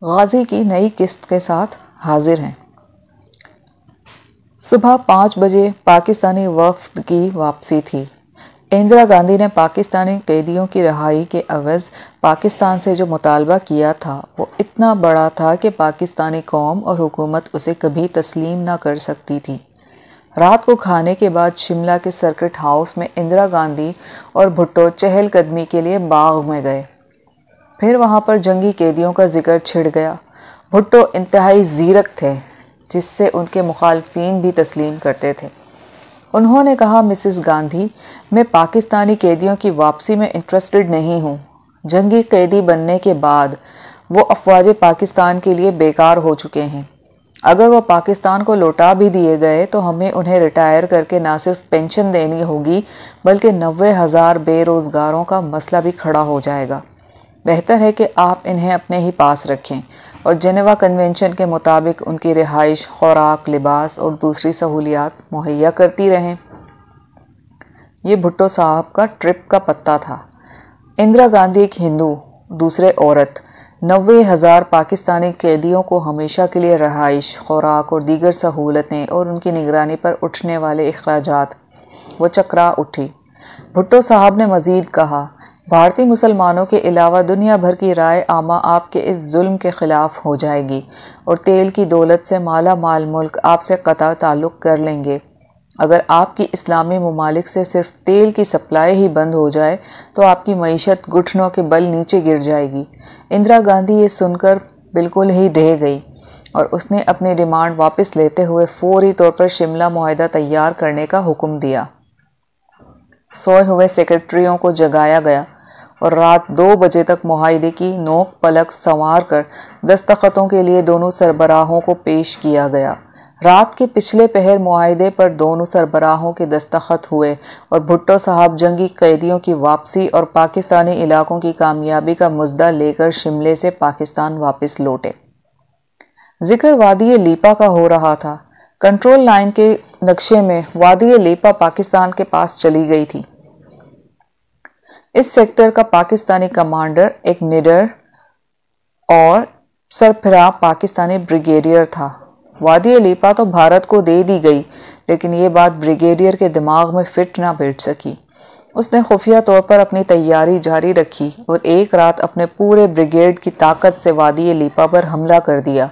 गाजी की नई किस्त के साथ हाजिर हैं। सुबह 5 बजे पाकिस्तानी वफ़द की वापसी थी। इंदिरा गांधी ने पाकिस्तानी कैदियों की रिहाई के एवज़ पाकिस्तान से जो मुतालबा किया था वो इतना बड़ा था कि पाकिस्तानी कौम और हुकूमत उसे कभी तस्लीम ना कर सकती थी। रात को खाने के बाद शिमला के सर्किट हाउस में इंदिरा गांधी और भुट्टो चहलकदमी के लिए बाग में गए। फिर वहाँ पर जंगी कैदियों का जिक्र छिड़ गया। भुट्टो इंतहाई ज़ीरक थे, जिससे उनके मुखालफीन भी तस्लीम करते थे। उन्होंने कहा, मिसेस गांधी, मैं पाकिस्तानी कैदियों की वापसी में इंटरेस्टेड नहीं हूँ। जंगी कैदी बनने के बाद वो अफवाज पाकिस्तान के लिए बेकार हो चुके हैं। अगर वो पाकिस्तान को लौटा भी दिए गए तो हमें उन्हें रिटायर करके ना सिर्फ पेंशन देनी होगी बल्कि 90,000 बेरोज़गारों का मसला भी खड़ा हो जाएगा। बेहतर है कि आप इन्हें अपने ही पास रखें और जेनेवा कन्वेंशन के मुताबिक उनकी रिहाइश, खुराक, लिबास और दूसरी सहूलियात मुहैया करती रहें। ये भुट्टो साहब का ट्रिप का पत्ता था। इंदिरा गांधी एक हिंदू, दूसरे औरत, 90,000 पाकिस्तानी कैदियों को हमेशा के लिए रिहाइश, खुराक और दीगर सहूलतें और उनकी निगरानी पर उठने वाले अखराजात, वो चकरा उठी। भुट्टो साहब ने मज़ीद कहा, भारतीय मुसलमानों के अलावा दुनिया भर की राय आमा आपके इस जुल्म के ख़िलाफ़ हो जाएगी और तेल की दौलत से माला माल मुल्क आपसे क़ता ताल्लुक़ कर लेंगे। अगर आपकी इस्लामी ममालिक से सिर्फ तेल की सप्लाई ही बंद हो जाए तो आपकी मईशत घुटनों के बल नीचे गिर जाएगी। इंदिरा गांधी ये सुनकर बिल्कुल ही ढह गई और उसने अपनी डिमांड वापस लेते हुए फौरी तौर पर शिमला मुआहदा तैयार करने का हुक्म दिया। सोए हुए सेक्रेटरियों को जगाया गया और रात 2 बजे तक मुआहदे की नोक पलक संवार कर दस्तखतों के लिए दोनों सरबराहों को पेश किया गया। रात के पिछले पहर मुआहदे पर दोनों सरबराहों के दस्तखत हुए और भुट्टो साहब जंगी कैदियों की वापसी और पाकिस्तानी इलाकों की कामयाबी का मुद्दा लेकर शिमले से पाकिस्तान वापस लौटे। जिक्र वादी लीपा का हो रहा था। कंट्रोल लाइन के नक्शे में वादी लीपा पाकिस्तान के पास चली गई थी। इस सेक्टर का पाकिस्तानी कमांडर एक निडर और सरफराह पाकिस्तानी ब्रिगेडियर था। वादी लीपा तो भारत को दे दी गई, लेकिन ये बात ब्रिगेडियर के दिमाग में फिट ना बैठ सकी। उसने खुफिया तौर पर अपनी तैयारी जारी रखी और एक रात अपने पूरे ब्रिगेड की ताकत से वादी लीपा पर हमला कर दिया।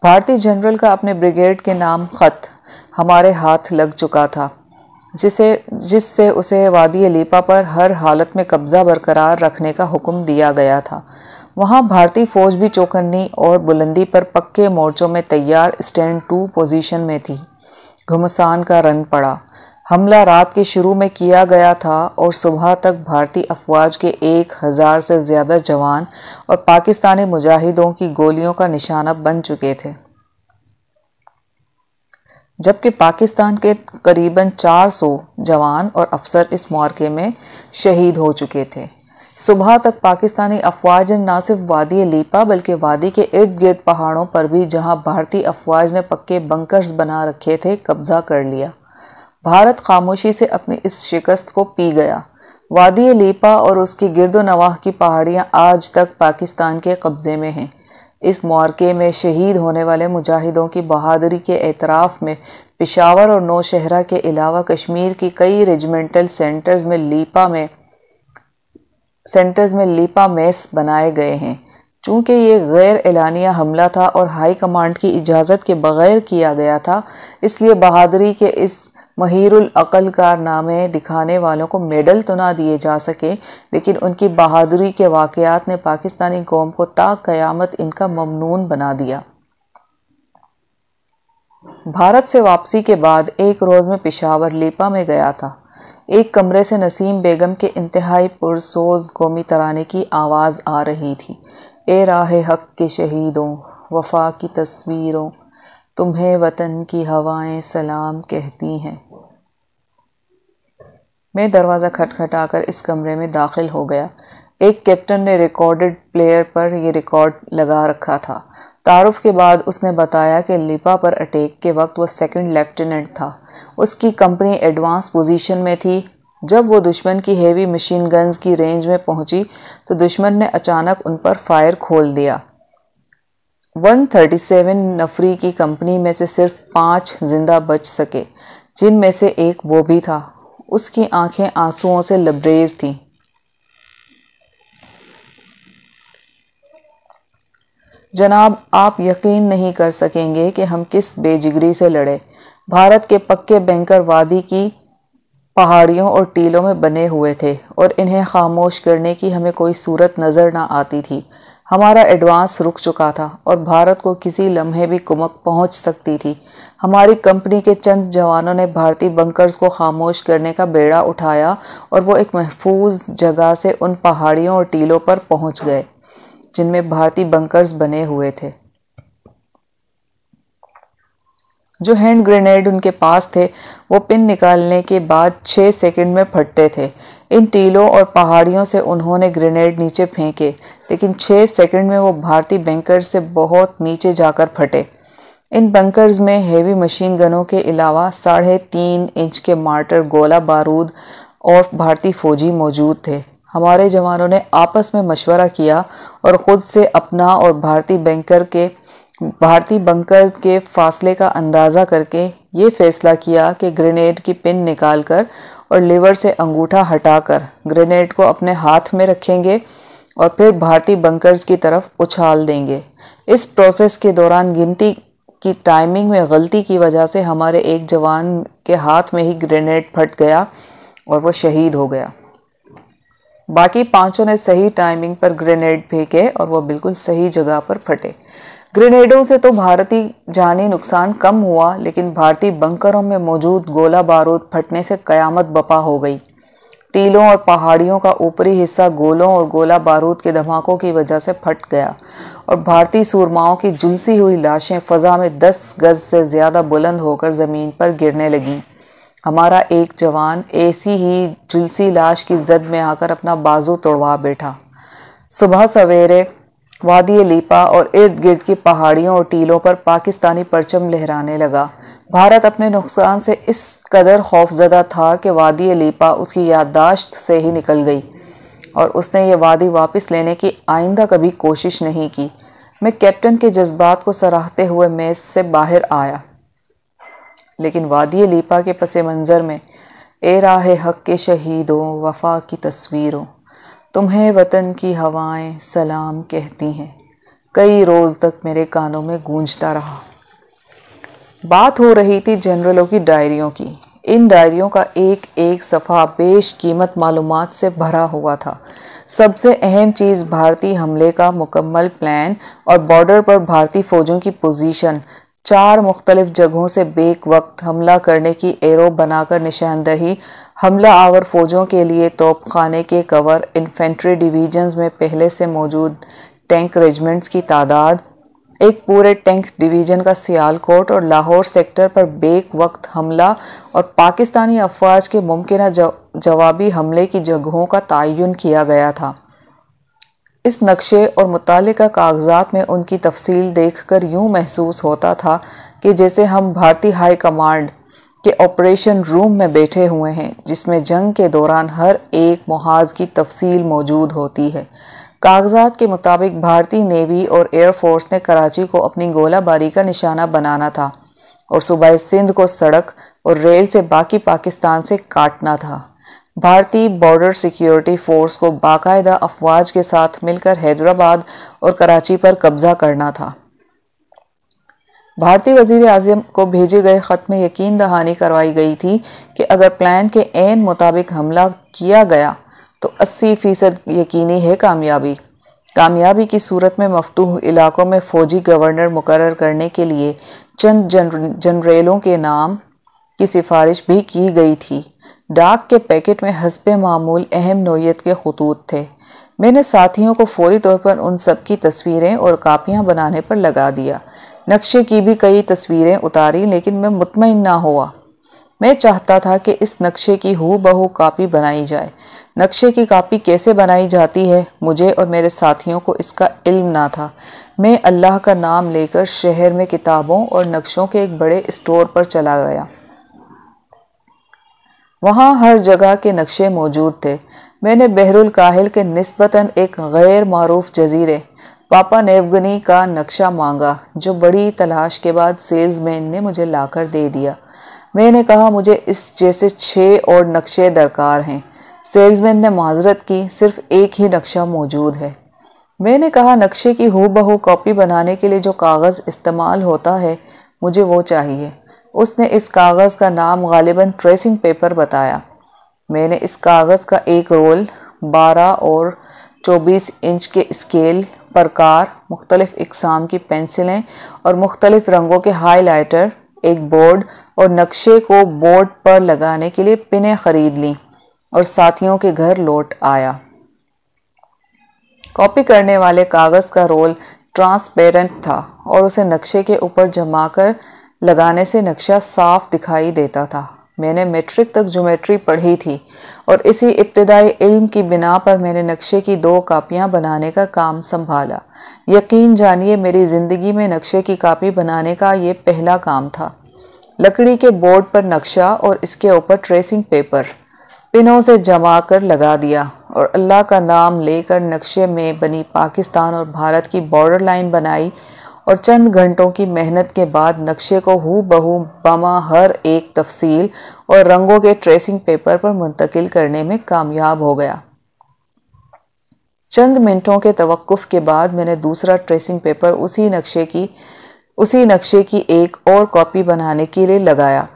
भारतीय जनरल का अपने ब्रिगेड के नाम खत हमारे हाथ लग चुका था, जिससे उसे वादी लीपा पर हर हालत में कब्जा बरकरार रखने का हुक्म दिया गया था। वहां भारतीय फौज भी चौकन्नी और बुलंदी पर पक्के मोर्चों में तैयार स्टैंड टू पोजीशन में थी। घुमसान का रंग पड़ा। हमला रात के शुरू में किया गया था और सुबह तक भारतीय अफवाज के 1,000 से ज़्यादा जवान और पाकिस्तानी मुजाहिदों की गोलियों का निशाना बन चुके थे, जबकि पाकिस्तान के करीबन 400 जवान और अफसर इस मार्के में शहीद हो चुके थे। सुबह तक पाकिस्तानी अफवाज ने न सिर्फ वादी लीपा बल्कि वादी के इर्द गिर्द पहाड़ों पर भी, जहां भारतीय अफवाज ने पक्के बंकर्स बना रखे थे, कब्जा कर लिया। भारत खामोशी से अपनी इस शिकस्त को पी गया। वादी लीपा और उसकी गिरदो नवाह की पहाड़ियां आज तक पाकिस्तान के कब्जे में हैं। इस मार्के में शहीद होने वाले मुजाहिदों की बहादुरी के एतराफ़ में पेशावर और नौशहरा के अलावा कश्मीर की कई रेजिमेंटल सेंटर्स में लीपा मेस बनाए गए हैं। चूँकि ये गैर एलानिया हमला था और हाई कमांड की इजाज़त के बगैर किया गया था, इसलिए बहादुरी के इस महीरुल अक़ल कारनामे दिखाने वालों को मेडल तो ना दिए जा सके, लेकिन उनकी बहादुरी के वाक़यात ने पाकिस्तानी कौम को ता क़यामत इनका ममनून बना दिया। भारत से वापसी के बाद एक रोज़ में पेशावर लीपा में गया था। एक कमरे से नसीम बेगम के इंतहाई पुरसोज कौमी तराने की आवाज़ आ रही थी। ए राहे हक के शहीदों, वफा की तस्वीरों, तुम्हें वतन की हवाएं सलाम कहती हैं। मैं दरवाज़ा खटखटाकर इस कमरे में दाखिल हो गया। एक कैप्टन ने रिकॉर्डेड प्लेयर पर यह रिकॉर्ड लगा रखा था। तारुफ के बाद उसने बताया कि लीपा पर अटैक के वक्त वो सेकंड लेफ्टिनेंट था। उसकी कंपनी एडवांस पोजीशन में थी। जब वो दुश्मन की हेवी मशीन गन्स की रेंज में पहुंची तो दुश्मन ने अचानक उन पर फायर खोल दिया। 137 नफरी की कंपनी में से सिर्फ 5 जिंदा बच सके, जिनमें से एक वो भी था। उसकी आंखें आंसुओं से लबरेज थीं। जनाब, आप यकीन नहीं कर सकेंगे कि हम किस बेजिगरी से लड़े। भारत के पक्के बैंकर वादी की पहाड़ियों और टीलों में बने हुए थे और इन्हें खामोश करने की हमें कोई सूरत नज़र न आती थी। हमारा एडवांस रुक चुका था और भारत को किसी लम्हे भी कुमक पहुंच सकती थी। हमारी कंपनी के चंद जवानों ने भारतीय बंकर्स को खामोश करने का बेड़ा उठाया और वो एक महफूज जगह से उन पहाड़ियों और टीलों पर पहुंच गए जिनमें भारतीय बंकर्स बने हुए थे। जो हैंड ग्रेनेड उनके पास थे वो पिन निकालने के बाद 6 सेकंड में फटते थे। इन टीलों और पहाड़ियों से उन्होंने ग्रेनेड नीचे फेंके, लेकिन 6 सेकंड में वो भारतीय बंकर्स से बहुत नीचे जाकर फटे। इन बंकर्स में हेवी मशीन गनों के अलावा 3.5 इंच के मार्टर, गोला बारूद और भारतीय फौजी मौजूद थे। हमारे जवानों ने आपस में मशवरा किया और ख़ुद से अपना और भारतीय बंकर के फासले का अंदाज़ा करके ये फैसला किया कि ग्रेनेड की पिन निकालकर और लीवर से अंगूठा हटाकर ग्रेनेड को अपने हाथ में रखेंगे और फिर भारतीय बंकर्स की तरफ उछाल देंगे। इस प्रोसेस के दौरान गिनती की टाइमिंग में गलती की वजह से हमारे एक जवान के हाथ में ही ग्रेनेड फट गया और वो शहीद हो गया। बाकी 5 ने सही टाइमिंग पर ग्रेनेड फेंके और वो बिल्कुल सही जगह पर फटे। ग्रेनेडों से तो भारतीय जानी नुकसान कम हुआ, लेकिन भारतीय बंकरों में मौजूद गोला बारूद फटने से कयामत बपा हो गई। टीलों और पहाड़ियों का ऊपरी हिस्सा गोलों और गोला बारूद के धमाकों की वजह से फट गया और भारतीय सूरमाओं की झुलसी हुई लाशें फ़ज़ा में 10 गज से ज़्यादा बुलंद होकर ज़मीन पर गिरने लगीं। हमारा एक जवान ऐसी ही झुलसी लाश की जद में आकर अपना बाजू तोड़वा बैठा। सुबह सवेरे वादी लीपा और इर्द गिर्द की पहाड़ियों और टीलों पर पाकिस्तानी परचम लहराने लगा। भारत अपने नुकसान से इस कदर खौफजदा था कि वादी लीपा उसकी याददाश्त से ही निकल गई और उसने ये वादी वापस लेने की आइंदा कभी कोशिश नहीं की। मैं कैप्टन के जज्बात को सराहते हुए मेज़ से बाहर आया, लेकिन वादी लीपा के पस मंज़र में ए राह हक के शहीदों वफा की तस्वीरों, तुम्हें वतन की हवाएं सलाम कहती हैं, कई रोज़ तक मेरे कानों में गूंजता रहा। बात हो रही थी जनरलों की डायरियों की। इन डायरियों का एक एक सफ़ा बेशकीमत मालूमात से भरा हुआ था। सबसे अहम चीज़ भारतीय हमले का मुकम्मल प्लान और बॉर्डर पर भारतीय फ़ौजों की पोजीशन, 4 मुख्तलिफ जगहों से बेक वक्त हमला करने की एरो बनाकर निशानदही, हमला आवर फ़ौजों के लिए तोपखाने के कवर, इन्फेंट्री डिवीजन्स में पहले से मौजूद टैंक रेजिमेंट्स की तादाद, एक पूरे टैंक डिवीज़न का सियालकोट और लाहौर सेक्टर पर बेक वक्त हमला और पाकिस्तानी अफवाज के मुमकिन जवाबी हमले की जगहों का तयन किया गया था। इस नक्शे और मुतालिका कागजात में उनकी तफसील देखकर यूँ महसूस होता था कि जैसे हम भारतीय हाई कमांड के ऑपरेशन रूम में बैठे हुए हैं, जिसमें जंग के दौरान हर एक मुहाज की तफसील मौजूद होती है। कागजात के मुताबिक भारतीय नेवी और एयरफोर्स ने कराची को अपनी गोलाबारी का निशाना बनाना था और सूबाए सिंध को सड़क और रेल से बाकी पाकिस्तान से काटना था। भारतीय बॉर्डर सिक्योरिटी फोर्स को बाकायदा अफवाज के साथ मिलकर हैदराबाद और कराची पर कब्जा करना था। भारतीय वज़ीर आज़म को भेजे गए ख़त में यकीन दहानी करवाई गई थी कि अगर प्लान के ऐन मुताबिक हमला किया गया तो 80% यकीनी है कामयाबी की सूरत में मफतूह इलाकों में फ़ौजी गवर्नर मुकर्रर करने के लिए चंद जनरलों के नाम की सिफारिश भी की गई थी। डाक के पैकेट में हस्बे मामूल अहम नोयत के खतूत थे। मैंने साथियों को फौरी तौर पर उन सब की तस्वीरें और कापियां बनाने पर लगा दिया। नक्शे की भी कई तस्वीरें उतारी, लेकिन मैं मुतमईन ना हुआ। मैं चाहता था कि इस नक्शे की हूबहू कापी बनाई जाए। नक्शे की कापी कैसे बनाई जाती है, मुझे और मेरे साथियों को इसका इल्म ना था। मैं अल्लाह का नाम लेकर शहर में किताबों और नक्शों के एक बड़े स्टोर पर चला गया। वहाँ हर जगह के नक्शे मौजूद थे। मैंने बहरुल काहिल के निस्बतन एक गैर मारूफ जजीरे पापा नेवगनी का नक्शा मांगा, जो बड़ी तलाश के बाद सेल्समैन ने मुझे लाकर दे दिया। मैंने कहा मुझे इस जैसे 6 और नक्शे दरकार हैं। सेल्समैन ने माजरत की, सिर्फ एक ही नक्शा मौजूद है। मैंने कहा नक्शे की हूबहू कॉपी बनाने के लिए जो कागज़ इस्तेमाल होता है मुझे वो चाहिए। उसने इस कागज़ का नाम गालिबन ट्रेसिंग पेपर बताया। मैंने इस कागज़ का एक रोल 12 और 24 इंच के स्केल, प्रकार, मुख्तलिफ इकसाम की पेंसिलें और मुख्तलिफ रंगों के हाईलाइटर, एक बोर्ड और नक्शे को बोर्ड पर लगाने के लिए पिनें खरीद लीं और साथियों के घर लौट आया। कॉपी करने वाले कागज़ का रोल ट्रांसपेरेंट था और उसे नक्शे के ऊपर जमाकर लगाने से नक्शा साफ दिखाई देता था। मैंने मैट्रिक तक ज्योमेट्री पढ़ी थी और इसी इब्तिदाई इल्म की बिना पर मैंने नक्शे की 2 कापियां बनाने का काम संभाला। यकीन जानिए मेरी ज़िंदगी में नक्शे की कापी बनाने का ये पहला काम था। लकड़ी के बोर्ड पर नक्शा और इसके ऊपर ट्रेसिंग पेपर पिनों से जमा कर लगा दिया और अल्लाह का नाम लेकर नक्शे में बनी पाकिस्तान और भारत की बॉर्डर लाइन बनाई और चंद घंटों की मेहनत के बाद नक्शे को हूबहू बमा हर एक तफसील और रंगों के ट्रेसिंग पेपर पर मुंतकिल करने में कामयाब हो गया। चंद मिनटों के तवक्कुफ के बाद मैंने दूसरा ट्रेसिंग पेपर उसी नक्शे की एक और कॉपी बनाने के लिए लगाया।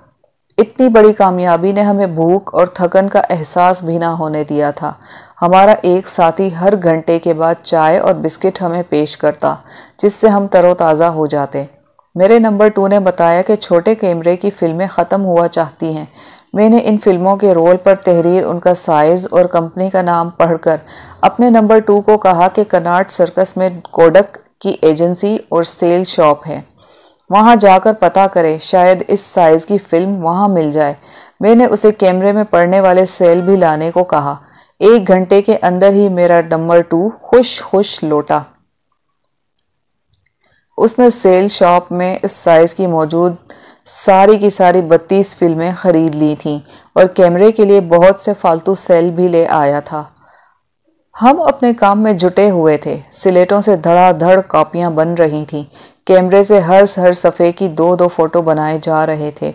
इतनी बड़ी कामयाबी ने हमें भूख और थकन का एहसास भी ना होने दिया था। हमारा एक साथी हर घंटे के बाद चाय और बिस्किट हमें पेश करता, जिससे हम तरोताज़ा हो जाते। मेरे नंबर 2 ने बताया कि छोटे कैमरे की फिल्में ख़त्म हुआ चाहती हैं। मैंने इन फिल्मों के रोल पर तहरीर, उनका साइज़ और कंपनी का नाम पढ़कर अपने नंबर 2 को कहा कि कनाट सर्कस में कोडक की एजेंसी और सेल शॉप है, वहां जाकर पता करें, शायद इस साइज़ की फिल्म वहां मिल जाए। मैंने उसे कैमरे में पड़ने वाले सेल भी लाने को कहा। 1 घंटे के अंदर ही मेरा नंबर 2 खुश लौटा। उसने सेल शॉप में इस साइज़ की मौजूद सारी की सारी 32 फिल्में खरीद ली थीं और कैमरे के लिए बहुत से फालतू सेल भी ले आया था। हम अपने काम में जुटे हुए थे। सिलेटों से धड़ाधड़ कॉपियां बन रही थीं। कैमरे से हर सफ़े की 2-2 फोटो बनाए जा रहे थे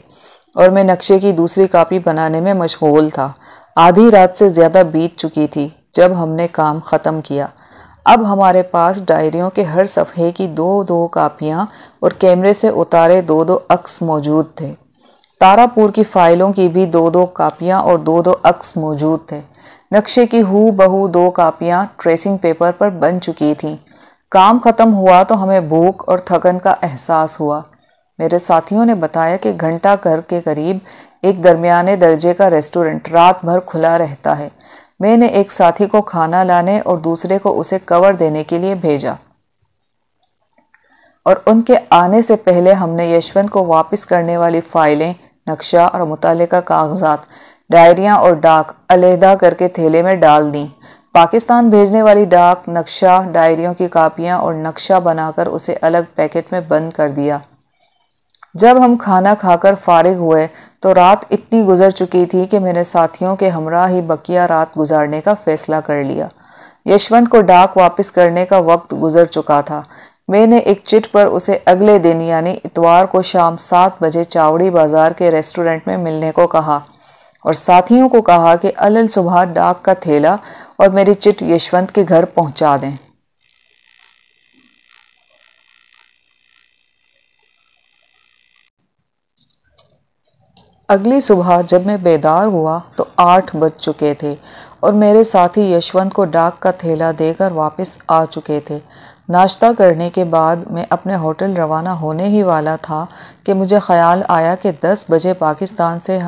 और मैं नक्शे की दूसरी कॉपी बनाने में मशगूल था। आधी रात से ज़्यादा बीत चुकी थी जब हमने काम ख़त्म किया। अब हमारे पास डायरियों के हर सफ़े की 2-2 कापियां और कैमरे से उतारे 2-2 अक्स मौजूद थे। तारापुर की फ़ाइलों की भी 2-2 कापियां और 2-2 अक्स मौजूद थे। नक्शे की हूबहू 2 कापियां ट्रेसिंग पेपर पर बन चुकी थीं। काम ख़त्म हुआ तो हमें भूख और थकन का एहसास हुआ। मेरे साथियों ने बताया कि घंटा घर के करीब एक दरमियाने दर्जे का रेस्टोरेंट रात भर खुला रहता है। मैंने एक साथी को खाना लाने और दूसरे को उसे कवर देने के लिए भेजा और उनके आने से पहले हमने यशवंत को वापस करने वाली फाइलें, नक्शा और मुतालिका कागजात, डायरियां और डाक अलहदा करके थैले में डाल दी। पाकिस्तान भेजने वाली डाक, नक्शा, डायरियों की कापियां और नक्शा बनाकर उसे अलग पैकेट में बंद कर दिया। जब हम खाना खाकर फारिग हुए तो रात इतनी गुजर चुकी थी कि मैंने साथियों के हमरा ही बकिया रात गुजारने का फैसला कर लिया। यशवंत को डाक वापस करने का वक्त गुजर चुका था। मैंने एक चिट पर उसे अगले दिन यानी इतवार को शाम 7 बजे चावड़ी बाजार के रेस्टोरेंट में मिलने को कहा और साथियों को कहा कि अलल सुबह डाक का थैला और मेरी चिट यशवंत के घर पहुंचा दें। अगली सुबह जब मैं बेदार हुआ तो 8 बज चुके थे और मेरे साथी यशवंत को डाक का थैला देकर वापस आ चुके थे। नाश्ता करने के बाद मैं अपने होटल रवाना होने ही वाला था कि मुझे ख्याल आया कि 10 बजे पाकिस्तान से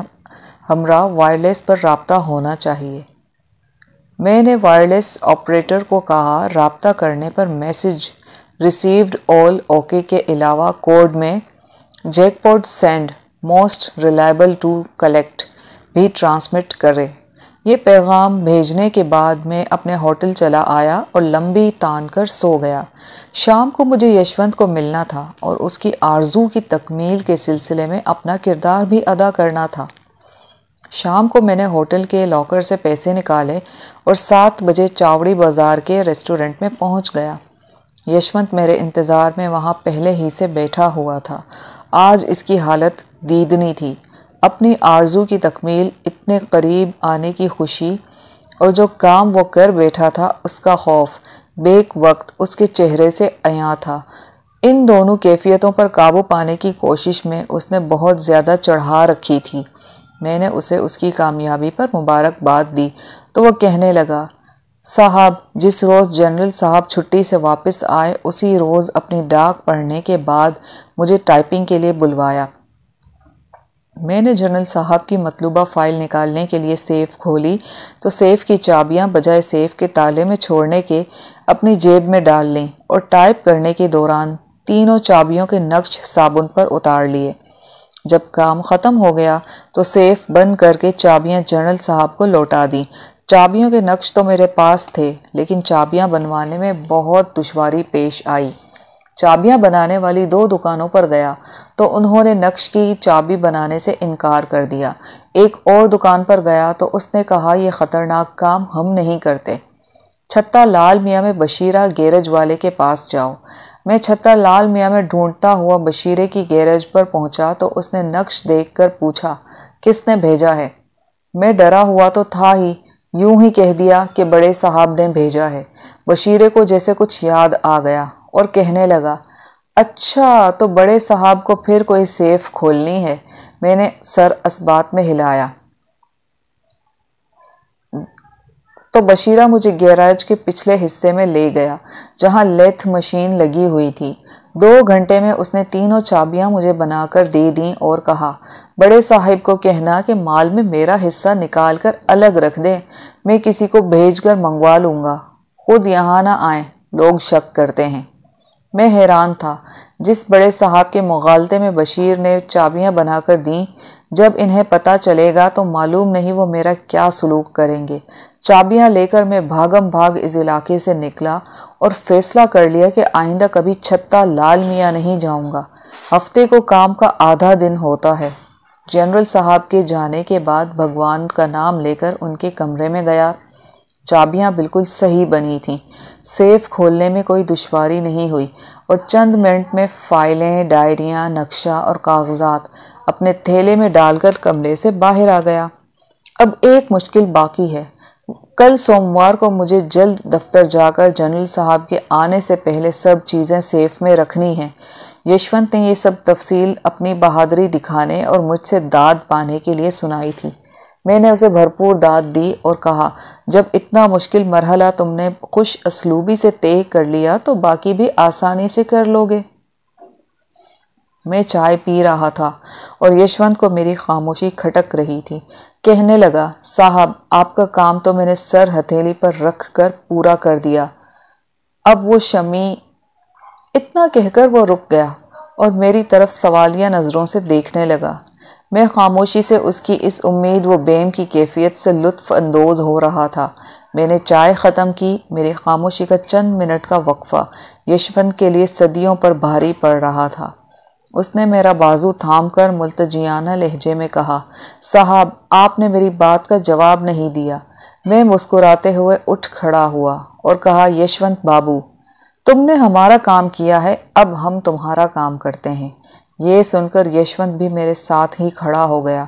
हमरा वायरलेस पर राब्ता होना चाहिए। मैंने वायरलेस ऑपरेटर को कहा, राब्ता करने पर मैसेज रिसीव्ड ऑल ओके के अलावा कोड में jackpot send most reliable to collect भी ट्रांसमिट करे। ये पैगाम भेजने के बाद मैं अपने होटल चला आया और लंबी तान कर सो गया। शाम को मुझे यशवंत को मिलना था और उसकी आरजू की तकमील के सिलसिले में अपना किरदार भी अदा करना था। शाम को मैंने होटल के लॉकर से पैसे निकाले और 7 बजे चावड़ी बाज़ार के रेस्टोरेंट में पहुंच गया। यशवंत मेरे इंतज़ार में वहाँ पहले ही से बैठा हुआ था। आज इसकी हालत दीदनी थी। अपनी आरज़ू की तकमील, इतने करीब आने की खुशी और जो काम वो कर बैठा था उसका खौफ बेक वक्त उसके चेहरे से अयां था। इन दोनों कैफियतों पर काबू पाने की कोशिश में उसने बहुत ज़्यादा चढ़ा रखी थी। मैंने उसे उसकी कामयाबी पर मुबारकबाद दी तो वह कहने लगा, साहब, जिस रोज़ जनरल साहब छुट्टी से वापस आए उसी रोज़ अपनी डाक पढ़ने के बाद मुझे टाइपिंग के लिए बुलवाया। मैंने जनरल साहब की मतलूबा फ़ाइल निकालने के लिए सेफ़ खोली तो सेफ़ की चाबियां बजाय सेफ़ के ताले में छोड़ने के अपनी जेब में डाल लीं और टाइप करने के दौरान तीनों चाबियों के नक्श साबुन पर उतार लिए। जब काम ख़त्म हो गया तो सेफ़ बंद करके चाबियां जनरल साहब को लौटा दी। चाबियों के नक्श तो मेरे पास थे, लेकिन चाबियां बनवाने में बहुत दुश्वारी पेश आई। चाबियां बनाने वाली 2 दुकानों पर गया तो उन्होंने नक्श की चाबी बनाने से इनकार कर दिया। एक और दुकान पर गया तो उसने कहा, यह ख़तरनाक काम हम नहीं करते। छत्ता लाल मियाँ में बशीरा गैरेज वाले के पास जाओ। मैं छत्ता लाल मियाँ में ढूंढता हुआ बशीरे की गैरेज पर पहुंचा तो उसने नक्श देखकर पूछा, किसने भेजा है? मैं डरा हुआ तो था ही, यूं ही कह दिया कि बड़े साहब ने भेजा है। बशीरे को जैसे कुछ याद आ गया और कहने लगा, अच्छा, तो बड़े साहब को फिर कोई सेफ खोलनी है। मैंने सर असबात में हिलाया तो बशीरा मुझे गैराज के पिछले हिस्से में ले गया जहां लेथ मशीन लगी हुई थी। 2 घंटे में उसने तीनों चाबियां मुझे बनाकर दे दी और कहा, बड़े साहिब को कहना कि माल में मेरा हिस्सा निकाल कर अलग रख दे। मैं किसी को भेजकर मंगवा लूँगा, खुद यहाँ ना आए, लोग शक करते हैं। मैं हैरान था। जिस बड़े साहब के मुगालते में बशीर ने चाबियां बनाकर दी, जब इन्हें पता चलेगा तो मालूम नहीं वो मेरा क्या सलूक करेंगे। चाबियां लेकर मैं भागम भाग इस इलाके से निकला और फैसला कर लिया कि आइंदा कभी छत्ता लाल मियाँ नहीं जाऊंगा। हफ्ते को काम का आधा दिन होता है। जनरल साहब के जाने के बाद भगवान का नाम लेकर उनके कमरे में गया। चाबियां बिल्कुल सही बनी थीं। सेफ खोलने में कोई दुश्वारी नहीं हुई और चंद मिनट में फाइलें, डायरियां, नक्शा और कागजात अपने थैले में डालकर कमरे से बाहर आ गया। अब एक मुश्किल बाकी है। कल सोमवार को मुझे जल्द दफ्तर जाकर जनरल साहब के आने से पहले सब चीज़ें सेफ में रखनी हैं। यशवंत ने ये सब तफसील अपनी बहादुरी दिखाने और मुझसे दाद पाने के लिए सुनाई थी। मैंने उसे भरपूर दाद दी और कहा, जब इतना मुश्किल मरहला तुमने खुश असलूबी से तय कर लिया तो बाकी भी आसानी से कर लोगे। मैं चाय पी रहा था और यशवंत को मेरी खामोशी खटक रही थी। कहने लगा, साहब, आपका काम तो मैंने सर हथेली पर रख कर पूरा कर दिया। अब वो शमी। इतना कहकर वो रुक गया और मेरी तरफ सवालिया नज़रों से देखने लगा। मैं खामोशी से उसकी इस उम्मीद व बेम की कैफियत से लुत्फ़ अंदोज़ हो रहा था। मैंने चाय ख़त्म की। मेरी खामोशी का चंद मिनट का वक्फ़ा यशवंत के लिए सदियों पर भारी पड़ रहा था। उसने मेरा बाजू थामकर मुल्तजियाना लहजे में कहा, साहब, आपने मेरी बात का जवाब नहीं दिया। मैं मुस्कुराते हुए उठ खड़ा हुआ और कहा, यशवंत बाबू, तुमने हमारा काम किया है, अब हम तुम्हारा काम करते हैं। ये सुनकर यशवंत भी मेरे साथ ही खड़ा हो गया।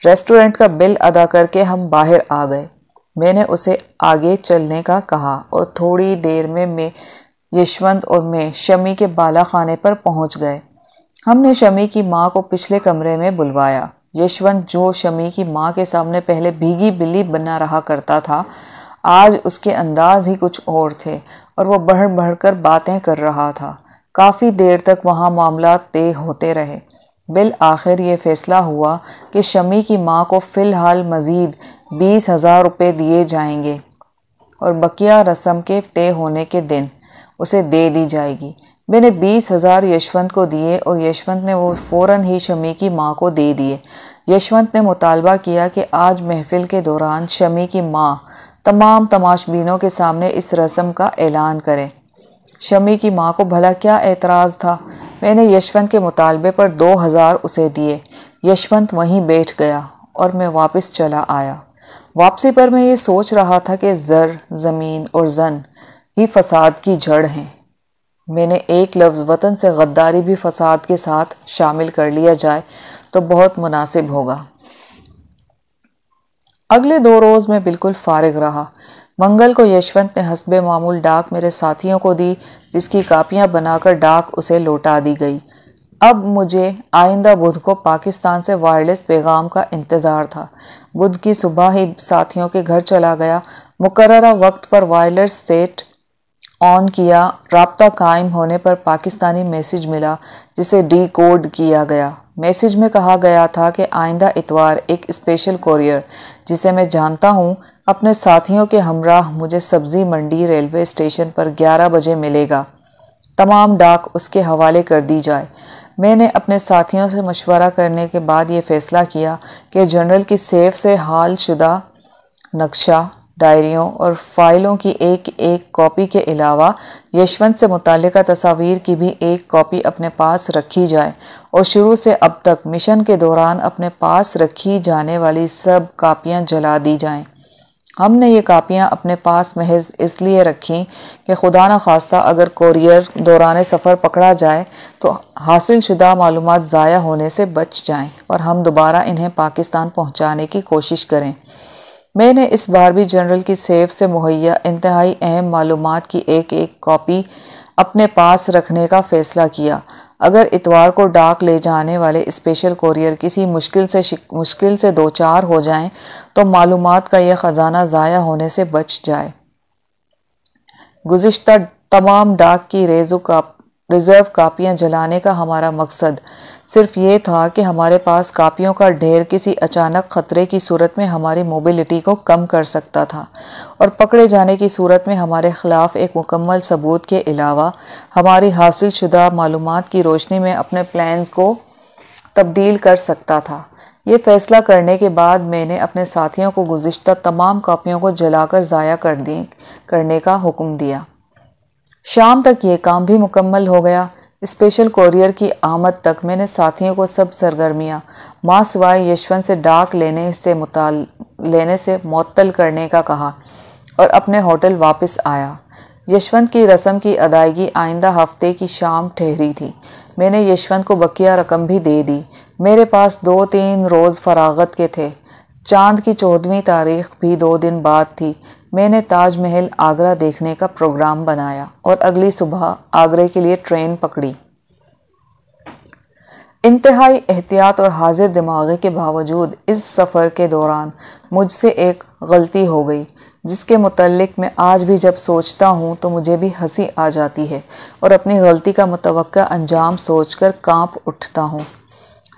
रेस्टोरेंट का बिल अदा करके हम बाहर आ गए। मैंने उसे आगे चलने का कहा और थोड़ी देर में यशवंत और मैं शमी के बाला खाने पर पहुंच गए। हमने शमी की माँ को पिछले कमरे में बुलवाया। यशवंत, जो शमी की माँ के सामने पहले भीगी बिल्ली बना रहा करता था, आज उसके अंदाज ही कुछ और थे और वो बढ़ बढ़कर बातें कर रहा था। काफ़ी देर तक वहाँ मामला तय होते रहे। बिल आखिर ये फैसला हुआ कि शमी की माँ को फ़िलहाल मज़ीद 20,000 रुपये दिए जाएंगे और बकिया रस्म के तय होने के दिन उसे दे दी जाएगी। मैंने 20,000 यशवंत को दिए और यशवंत ने वो फ़ौरन ही शमी की माँ को दे दिए। यशवंत ने मुतालबा किया कि आज महफिल के दौरान शमी की माँ तमाम तमाशबीनों के सामने इस रस्म का ऐलान करे। शमी की माँ को भला क्या एतराज़ था। मैंने यशवंत के मुतालबे पर 2,000 उसे दिए। यशवंत वहीं बैठ गया और मैं वापस चला आया। वापसी पर मैं ये सोच रहा था कि ज़र, ज़मीन और जन ही फसाद की जड़ हैं। मैंने एक लफ्ज़ वतन से गद्दारी भी फसाद के साथ शामिल कर लिया जाए तो बहुत मुनासिब होगा। अगले 2 रोज़ में बिल्कुल फारिग रहा। मंगल को यशवंत ने हस्बे मामूल डाक मेरे साथियों को दी, जिसकी कापियां बनाकर डाक उसे लौटा दी गई। अब मुझे आइंदा बुध को पाकिस्तान से वायरलेस पैगाम का इंतज़ार था। बुध की सुबह ही साथियों के घर चला गया। मुकर्ररा वक्त पर वायरलेस सेट ऑन किया। राब्ता कायम होने पर पाकिस्तानी मैसेज मिला, जिसे डिकोड किया गया। मैसेज में कहा गया था कि आइंदा इतवार एक स्पेशल कोरियर, जिसे मैं जानता हूँ, अपने साथियों के हमराह मुझे सब्जी मंडी रेलवे स्टेशन पर 11 बजे मिलेगा। तमाम डाक उसके हवाले कर दी जाए। मैंने अपने साथियों से मशवरा करने के बाद ये फैसला किया कि जनरल की सेफ से हाल शुदा नक्शा, डायरियों और फाइलों की एक एक कॉपी के अलावा यशवंत से मुताल्लिका तस्वीर की भी एक कॉपी अपने पास रखी जाए और शुरू से अब तक मिशन के दौरान अपने पास रखी जाने वाली सब कापियां जला दी जाएं। हमने ये कापियां अपने पास महज इसलिए रखी कि खुदा न खास्ता अगर कोरियर दौरान सफ़र पकड़ा जाए तो हासिल शुदा मालूमात ज़ाया होने से बच जाएं और हम दोबारा इन्हें पाकिस्तान पहुंचाने की कोशिश करें। मैंने इस बार भी जनरल की सेफ से मुहैया इंतहाई अहम मालूमात की एक एक कॉपी अपने पास रखने का फ़ैसला किया। अगर इतवार को डाक ले जाने वाले स्पेशल कोरियर किसी मुश्किल से दो चार हो जाएं तो मालूमात का यह ख़जाना ज़ाया होने से बच जाए। गुज़िश्ता तमाम डाक की रिज़र्व कापियां जलाने का हमारा मकसद सिर्फ ये था कि हमारे पास कापियों का ढेर किसी अचानक ख़तरे की सूरत में हमारी मोबिलिटी को कम कर सकता था और पकड़े जाने की सूरत में हमारे ख़िलाफ़ एक मुकम्मल सबूत के अलावा हमारी हासिल शुदा मालूमात की रोशनी में अपने प्लान्स को तब्दील कर सकता था। ये फ़ैसला करने के बाद मैंने अपने साथियों को गुज़िश्ता तमाम कापियों को जलाकर ज़ाया करने का हुक्म दिया। शाम तक ये काम भी मुकम्मल हो गया। स्पेशल कोरियर की आमद तक मैंने साथियों को सब सरगर्मियाँ माँ सिवाय यशवंत से डाक लेने से मुअत्तल करने का कहा और अपने होटल वापस आया। यशवंत की रस्म की अदायगी आइंदा हफ्ते की शाम ठहरी थी। मैंने यशवंत को बकिया रकम भी दे दी। मेरे पास 2-3 रोज़ फरागत के थे। चांद की 14वीं तारीख भी 2 दिन बाद थी। मैंने ताजमहल आगरा देखने का प्रोग्राम बनाया और अगली सुबह आगरे के लिए ट्रेन पकड़ी। इंतहाई एहतियात और हाजिर दिमागी के बावजूद इस सफ़र के दौरान मुझसे एक गलती हो गई, जिसके मुतल्लिक मैं आज भी जब सोचता हूँ तो मुझे भी हंसी आ जाती है और अपनी गलती का मुतवक्का अंजाम सोचकर कांप उठता हूँ।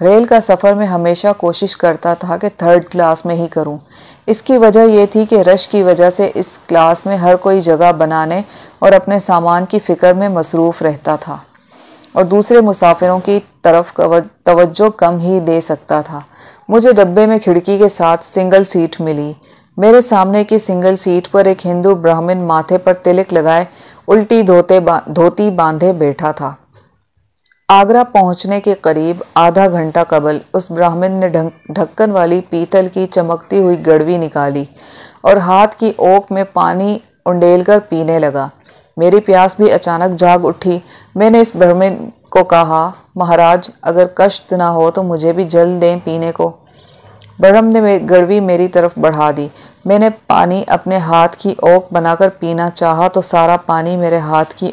रेल का सफ़र में हमेशा कोशिश करता था कि 3rd क्लास में ही करूँ। इसकी वजह यह थी कि रश की वजह से इस क्लास में हर कोई जगह बनाने और अपने सामान की फ़िक्र में मसरूफ़ रहता था और दूसरे मुसाफिरों की तरफ तवज्जो कम ही दे सकता था। मुझे डब्बे में खिड़की के साथ सिंगल सीट मिली। मेरे सामने की सिंगल सीट पर एक हिंदू ब्राह्मण माथे पर तिलक लगाए उल्टी धोती बांधे बैठा था। आगरा पहुंचने के करीब आधा घंटा कबल उस ब्राह्मण ने ढक्कन वाली पीतल की चमकती हुई गड़वी निकाली और हाथ की ओक में पानी उंडेलकर पीने लगा। मेरी प्यास भी अचानक जाग उठी। मैंने इस ब्राह्मण को कहा, महाराज अगर कष्ट ना हो तो मुझे भी जल दें पीने को। ब्राह्मण ने गड़वी मेरी तरफ बढ़ा दी। मैंने पानी अपने हाथ की ओक बनाकर पीना चाहा तो सारा पानी मेरे हाथ की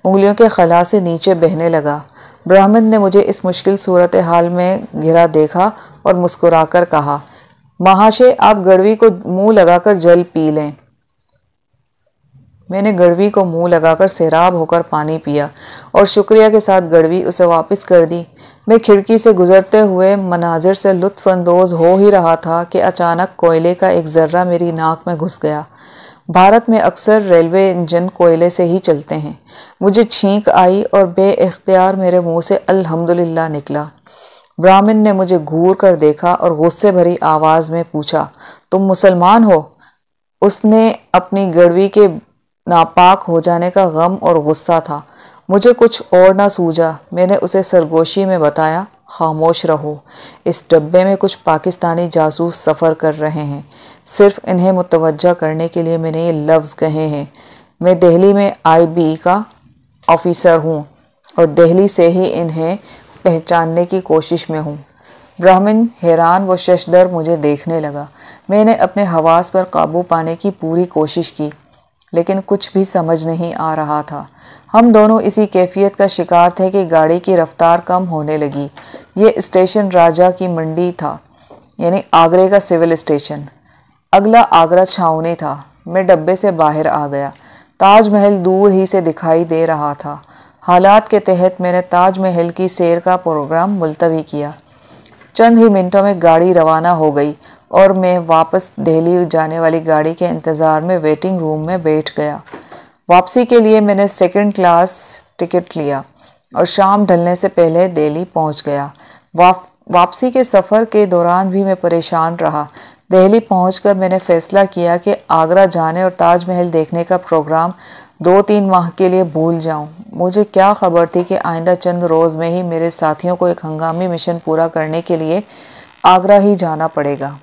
उंगलियों के खला से नीचे बहने लगा। ब्राह्मण ने मुझे इस मुश्किल सूरत हाल में घिरा देखा और मुस्कुराकर कहा, महाशय आप गड़वी को मुंह लगाकर जल पी लें। मैंने गड़वी को मुंह लगाकर सैराब होकर पानी पिया और शुक्रिया के साथ गड़वी उसे वापस कर दी। मैं खिड़की से गुजरते हुए मनाजिर से लुत्फ़अंदोज़ हो ही रहा था कि अचानक कोयले का एक ज़र्रा मेरी नाक में घुस गया। भारत में अक्सर रेलवे इंजन कोयले से ही चलते हैं। मुझे छींक आई और बेइख्तियार मेरे मुंह से अल्हम्दुलिल्लाह निकला। ब्राह्मण ने मुझे घूर कर देखा और गुस्से भरी आवाज़ में पूछा, तुम मुसलमान हो? उसने अपनी गड़वी के नापाक हो जाने का गम और गुस्सा था। मुझे कुछ और ना सूझा। मैंने उसे सरगोशी में बताया, खामोश रहो, इस डब्बे में कुछ पाकिस्तानी जासूस सफ़र कर रहे हैं। सिर्फ इन्हें मुतवज्जा करने के लिए मैंने ये लफ्ज़ कहे हैं। मैं दिल्ली में IB का ऑफिसर हूँ और दिल्ली से ही इन्हें पहचानने की कोशिश में हूँ। ब्राह्मण हैरान व शशदर मुझे देखने लगा। मैंने अपने हवास पर काबू पाने की पूरी कोशिश की, लेकिन कुछ भी समझ नहीं आ रहा था। हम दोनों इसी कैफियत का शिकार थे कि गाड़ी की रफ्तार कम होने लगी। ये स्टेशन राजा की मंडी था, यानी आगरे का सिविल स्टेशन। अगला आगरा छावनी था। मैं डब्बे से बाहर आ गया। ताजमहल दूर ही से दिखाई दे रहा था। हालात के तहत मैंने ताजमहल की सैर का प्रोग्राम मुलतवी किया। चंद ही मिनटों में गाड़ी रवाना हो गई और मैं वापस दिल्ली जाने वाली गाड़ी के इंतज़ार में वेटिंग रूम में बैठ गया। वापसी के लिए मैंने सेकंड क्लास टिकट लिया और शाम ढलने से पहले दिल्ली पहुंच गया। वापसी के सफ़र के दौरान भी मैं परेशान रहा। दिल्ली पहुंचकर मैंने फैसला किया कि आगरा जाने और ताजमहल देखने का प्रोग्राम 2-3 माह के लिए भूल जाऊं। मुझे क्या खबर थी कि आइंदा चंद रोज़ में ही मेरे साथियों को एक हंगामी मिशन पूरा करने के लिए आगरा ही जाना पड़ेगा।